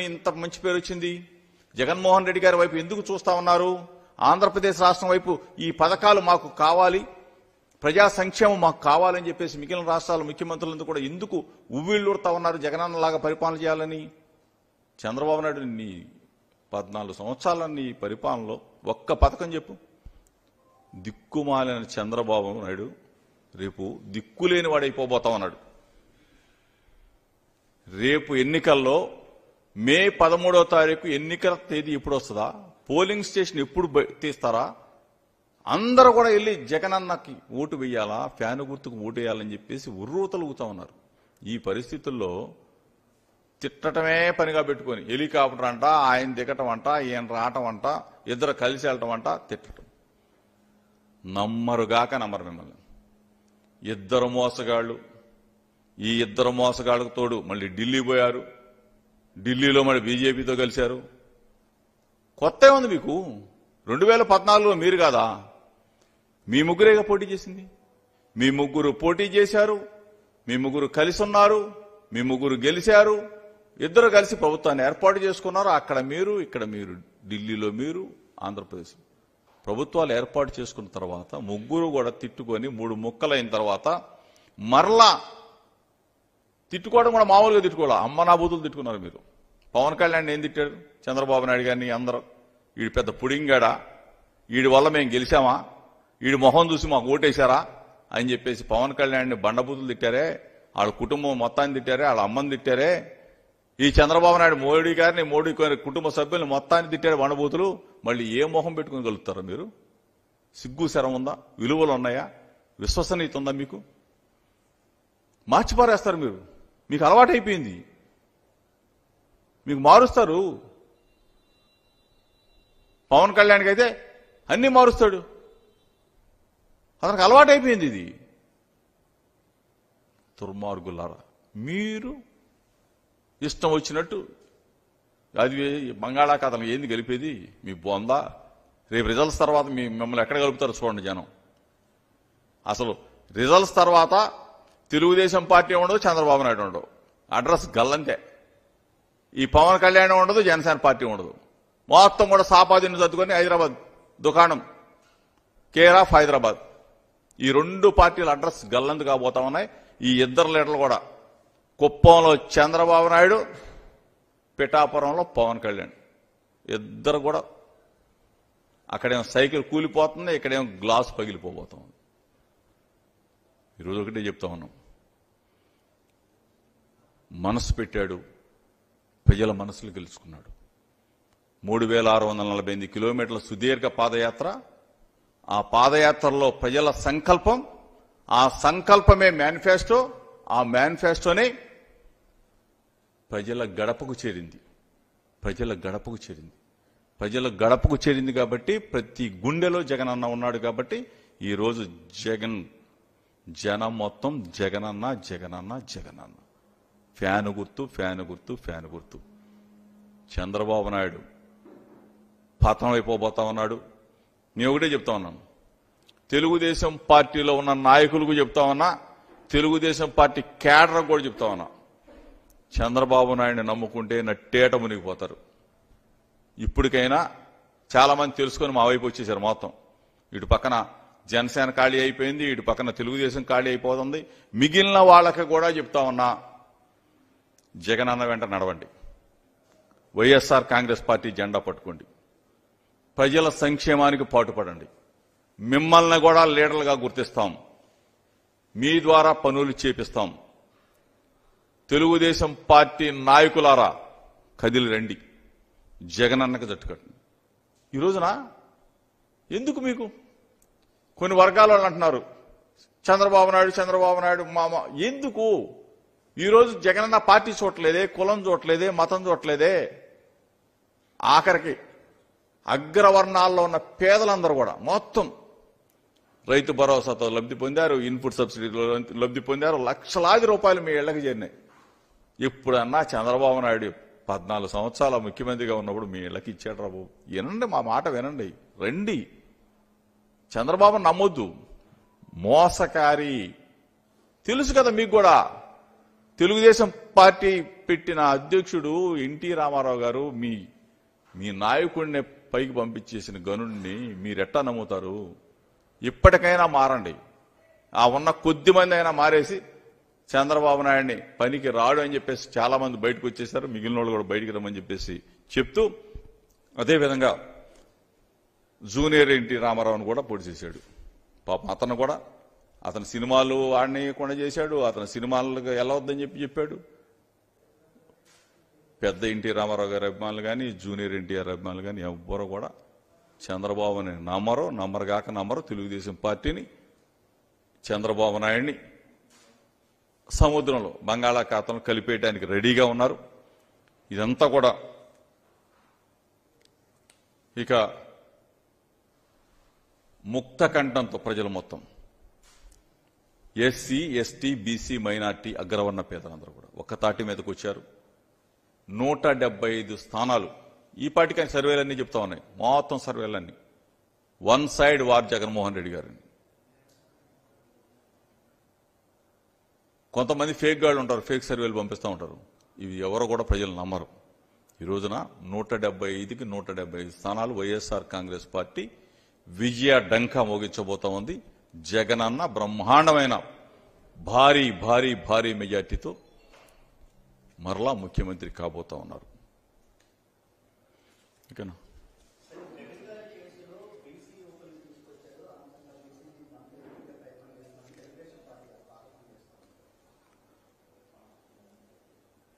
ఇంత మంచి పేరు వచ్చింది? జగన్మోహన్ రెడ్డి గారి వైపు ఎందుకు చూస్తా ఉన్నారు? ఆంధ్రప్రదేశ్ రాష్ట్రం వైపు ఈ పథకాలు మాకు కావాలి, ప్రజా సంక్షేమం మాకు కావాలని చెప్పేసి మిగిలిన రాష్ట్రాల ముఖ్యమంత్రులందరూ కూడా ఎందుకు ఉవ్విళ్ళూరుతా ఉన్నారు జగనన్నలాగా పరిపాలన చేయాలని? చంద్రబాబు నాయుడు నీ 14 సంవత్సరాల నీ పరిపాలనలో ఒక్క పథకం చెప్పు. దిక్కుమాలిన చంద్రబాబు నాయుడు రేపు దిక్కులేని వాడైపోబోతా ఉన్నాడు. రేపు ఎన్నికల్లో మే 13వ తారీఖు ఎన్నికల తేదీ ఎప్పుడు వస్తుందా? పోలింగ్ స్టేషన్ ఎప్పుడు తీస్తారా? అందరూ కూడా వెళ్ళి జగనన్నకి ఓటు వేయాలా, ఫ్యాన్ గుర్తుకు ఓటు వేయాలని చెప్పేసి ఉర్రూతలుగుతా ఉన్నారు. ఈ పరిస్థితుల్లో తిట్టటమే పనిగా పెట్టుకొని హెలికాప్టర్ అంట, ఆయన దిగటం అంట, ఈయన రావటం అంట, ఇద్దరు కలిసి వెళ్ళటం అంట, తిట్టడం. నమ్మరుగాక నమ్మరు మిమ్మల్ని. ఇద్దరు మోసగాళ్ళు. ఈ ఇద్దరు మోసగాళ్ళకు తోడు మళ్ళీ ఢిల్లీ పోయారు. ఢిల్లీలో మళ్ళీ బీజేపీతో కలిశారు. కొత్త ఏముంది మీకు? 2014లో మీరు కాదా? మీ ముగ్గురేగా పోటీ చేసింది. మీ ముగ్గురు పోటీ చేశారు, మీ ముగ్గురు కలిసి ఉన్నారు, మీ ముగ్గురు గెలిచారు, ఇద్దరు కలిసి ప్రభుత్వాన్ని ఏర్పాటు చేసుకున్నారు. అక్కడ మీరు, ఇక్కడ మీరు, ఢిల్లీలో మీరు, ఆంధ్రప్రదేశ్ ప్రభుత్వాలు ఏర్పాటు చేసుకున్న తర్వాత ముగ్గురు కూడా తిట్టుకొని 3 ముక్కలైన తర్వాత మరలా తిట్టుకోవడం కూడా మామూలుగా తిట్టుకోవాలి. అమ్మ నా బూతులు తిట్టుకున్నారు మీరు. పవన్ కళ్యాణ్ ఏం తిట్టాడు? చంద్రబాబు నాయుడు గారిని అందరూ వీడి పెద్ద పుడింగాడా, వీడి వల్ల మేము గెలిచామా, వీడి మొహం చూసి మాకు ఓటేశారా అని చెప్పేసి పవన్ కళ్యాణ్ని బండబూతులు తిట్టారే, వాళ్ళ కుటుంబం మొత్తాన్ని తిట్టారే, వాళ్ళ అమ్మని తిట్టారే. ఈ చంద్రబాబు నాయుడు మోడీ గారిని, మోడీ కుటుంబ సభ్యులను మొత్తాన్ని తిట్టారు బండబూతులు. మళ్ళీ ఏ మొహం పెట్టుకుని కలుగుతారా మీరు? సిగ్గు శరం ఉందా? విలువలు ఉన్నాయా? విశ్వసనీయత ఉందా మీకు? మార్చిపారేస్తారు మీరు. మీకు అలవాటైపోయింది. మీకు మారుస్తారు. పవన్ కళ్యాణ్కి అయితే అన్ని మారుస్తాడు. అతనికి అలవాటైపోయింది ఇది. దుర్మార్గులారా, మీరు ఇష్టం వచ్చినట్టు అది బంగాళాఖాతంలో ఏంది గెలిపేది? మీ బొందా. రేపు రిజల్ట్స్ తర్వాత మిమ్మల్ని ఎక్కడ కలుపుతారో చూడండి జనం. అసలు రిజల్ట్స్ తర్వాత తెలుగుదేశం పార్టీ ఉండదు, చంద్రబాబు నాయుడు ఉండదు, అడ్రస్ గల్లంతే. ఈ పవన్ కళ్యాణ్ ఉండదు, జనసేన పార్టీ ఉండదు. మొత్తం కూడా సాపాదిని చదువుకొని హైదరాబాద్ దుకాణం, కేర్ ఆఫ్ హైదరాబాద్. ఈ 2 పార్టీల అడ్రస్ గల్లందు కాబోతా ఉన్నాయి. ఈ ఇద్దరు లీడర్లు కూడా, కుప్పంలో చంద్రబాబు నాయుడు, పిఠాపురంలో పవన్ కళ్యాణ్, ఇద్దరు కూడా అక్కడేమో సైకిల్ కూలిపోతుంది, ఇక్కడేమో గ్లాస్ పగిలిపోబోతా ఉంది. ఈరోజు ఒకటే చెప్తా ఉన్నాం, మనసు పెట్టాడు, ప్రజల మనసులు గెలుచుకున్నాడు. 3648 కిలోమీటర్ల సుదీర్ఘ పాదయాత్ర. ఆ పాదయాత్రలో ప్రజల సంకల్పం, ఆ సంకల్పమే మేనిఫెస్టో, ఆ మేనిఫెస్టోనే ప్రజల గడపకు చేరింది. ప్రజల గడపకు చేరింది. ప్రజల గడపకు చేరింది కాబట్టి ప్రతి గుండెలో జగన్ అన్న ఉన్నాడు. కాబట్టి ఈరోజు జనం మొత్తం జగనన్న జగనన్న జగనన్న. ఫ్యాను గుర్తు, ఫ్యాను గుర్తు, ఫ్యాను గుర్తు. చంద్రబాబు నాయుడు పతనం అయిపోబోతా ఉన్నాడు. నేను ఒకటే చెప్తా ఉన్నాను, తెలుగుదేశం పార్టీలో ఉన్న నాయకులకు చెప్తా ఉన్నా, తెలుగుదేశం పార్టీ కేడర్ కూడా చెప్తా ఉన్నా, చంద్రబాబు నాయుడిని నమ్ముకుంటే నట్టేట మునిగిపోతారు. ఇప్పటికైనా చాలా మంది తెలుసుకొని మా వైపు వచ్చేసారు. మొత్తం ఇటు పక్కన జనసేన ఖాళీ అయిపోయింది, ఇటు పక్కన తెలుగుదేశం ఖాళీ అయిపోతుంది. మిగిలిన వాళ్ళకి కూడా చెప్తా ఉన్నా, జగనన్న వెంట నడవండి, వైఎస్ఆర్ కాంగ్రెస్ పార్టీ జెండా పట్టుకోండి, ప్రజల సంక్షేమానికి పాటుపడండి. మిమ్మల్ని కూడా లీడర్లుగా గుర్తిస్తాం, మీ ద్వారా పనులు చేపిస్తాం. తెలుగుదేశం పార్టీ నాయకులారా కదిలి రండి, జగనన్నకు జట్టుకట్టండి. ఈ రోజున ఎందుకు మీకు కొన్ని వర్గాల వాళ్ళు అంటున్నారు చంద్రబాబు నాయుడు మామ. ఎందుకు ఈరోజు జగనన్న పార్టీ చూడలేదే, కులం చూడలేదే, మతం చూడలేదే? ఆఖరికి అగ్రవర్ణాల్లో ఉన్న పేదలందరూ కూడా మొత్తం రైతు భరోసాతో లబ్ధి పొందారు, ఇన్పుట్ సబ్సిడీలో లబ్ధి పొందారు, లక్షలాది రూపాయలు మీ ఇళ్లకు చేరినాయి. ఎప్పుడన్నా చంద్రబాబు నాయుడు 14 సంవత్సరాల ముఖ్యమంత్రిగా ఉన్నప్పుడు మీ ఇళ్లకి ఇచ్చాడు రా బాబు? వినండి, మా మాట వినండి, రండి. చంద్రబాబు నమ్మొద్దు, మోసకారి. తెలుసు కదా మీకు కూడా, తెలుగుదేశం పార్టీ పెట్టిన అధ్యక్షుడు ఎన్టీ రామారావు గారు మీ నాయకుడిని పైకి పంపించేసిన గనుడిని మీరెట్టా నమ్ముతారు? ఇప్పటికైనా మారండి. ఆ ఉన్న కొద్ది మంది అయినా మారేసి చంద్రబాబు నాయుడిని పనికి రాడు అని చెప్పేసి చాలా మంది బయటకు వచ్చేసారు. మిగిలిన వాళ్ళు కూడా బయటికి రమ్మని చెప్పేసి చెప్తూ, అదేవిధంగా జూనియర్ ఎన్టీ రామారావును కూడా పొడి చేశాడు. పాపం అతను కూడా అతని సినిమాలు ఆడనీయకుండా చేశాడు. అతని సినిమాలకు వెళ్ళవద్దని చెప్పాడు. పెద్ద ఎన్టీ రామారావు గారి అభిమానులు కానీ, జూనియర్ ఎన్టీఆర్ అభిమానులు కానీ ఎవ్వరూ కూడా చంద్రబాబుని నమ్మరు. తెలుగుదేశం పార్టీని, చంద్రబాబు నాయుడిని సముద్రంలో బంగాళాఖాతంలో కలిపేయడానికి రెడీగా ఉన్నారు. ఇదంతా కూడా ఇక ముక్త కంఠంతో ప్రజలు మొత్తం ఎస్సీ, ఎస్టీ, బీసీ, మైనార్టీ, అగ్రవర్ణ పేదలందరూ కూడా ఒక్క తాటి మీదకి వచ్చారు. 175 స్థానాలు ఈ పార్టీకి సర్వేలన్నీ చెప్తా ఉన్నాయి. మొత్తం సర్వేలన్నీ one side war Jaganmohan Reddy గారిని. కొంతమంది ఫేక్ గాళ్ళు ఉంటారు, ఫేక్ సర్వేలు పంపిస్తూ ఉంటారు. ఇవి ఎవరో కూడా ప్రజలు నమ్మరు. ఈ రోజున 175కి 175 స్థానాలు వైఎస్ఆర్ కాంగ్రెస్ పార్టీ విజయ డంకా మోగించబోతా ఉంది. జగనన్న బ్రహ్మాండమైన భారీ భారీ భారీ మెజార్టీతో మరలా ముఖ్యమంత్రి కాబోతా ఉన్నారు. ఓకేనా?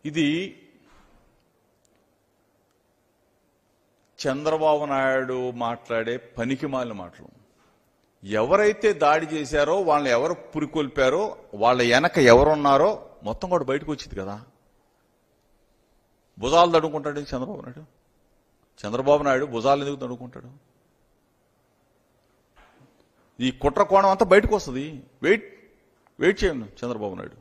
ఇది చంద్రబాబు నాయుడు మాట్లాడే పనికిమాలిన మాటలు. ఎవరైతే దాడి చేశారో, వాళ్ళని ఎవరు పురికొల్పారో, వాళ్ళ వెనక ఎవరున్నారో మొత్తం కూడా బయటకు వచ్చింది కదా. భుజాలు తడుకుంటాడు చంద్రబాబు నాయుడు భుజాలు ఎందుకు తడుకుంటాడు? ఈ కుట్ర కోణం అంతా బయటకు వస్తుంది. వెయిట్ చేయండి చంద్రబాబు నాయుడు.